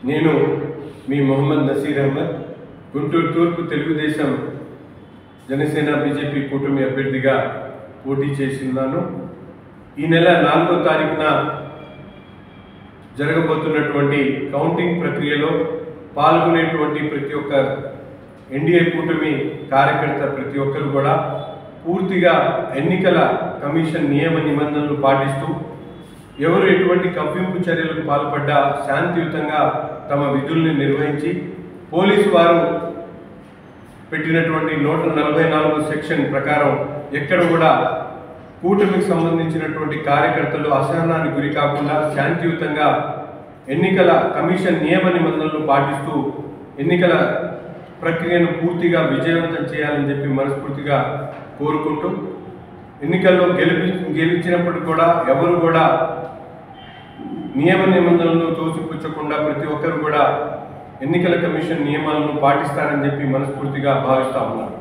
నేను మీ మొహమ్మద్ నసీర్ అహ్మద్ గుంటూరు తూర్పు తెలుగుదేశం జనసేన బీజేపీ కూటమి అభ్యర్థిగా పోటీ చేస్తున్నాను. ఈ నెల 4వ తారీఖున జరగబోతున్నటువంటి కౌంటింగ్ ప్రక్రియలో పాల్గొనేటువంటి ప్రతి ఒక్క ఎన్డీఏ కూటమి కార్యకర్త ప్రతి ఒక్కరు కూడా పూర్తిగా ఎన్నికల కమిషన్ నియమ నిబంధనలు పాటిస్తూ ఎవరు ఎటువంటి కవ్వింపు చర్యలకు పాల్పడ్డా శాంతియుతంగా తమ విధుల్ని నిర్వహించి పోలీసు వారు పెట్టినటువంటి 144 సెక్షన్ ప్రకారం ఎక్కడ కూడా కూటమికి సంబంధించినటువంటి కార్యకర్తలు అసహనానికి గురి కాకుండా శాంతియుతంగా ఎన్నికల కమిషన్ నియమ నిబంధనలు పాటిస్తూ ఎన్నికల ప్రక్రియను పూర్తిగా విజయవంతం చేయాలని చెప్పి మనస్ఫూర్తిగా కోరుకుంటూ ఎన్నికల్లో గెలిచినప్పుడు కూడా ఎవరు కూడా నియమ నిబంధనలను తోసిపుచ్చకుండా ప్రతి ఒక్కరు కూడా ఎన్నికల కమిషన్ నియమాలను పాటిస్తారని చెప్పి మనస్ఫూర్తిగా భావిస్తా ఉన్నారు.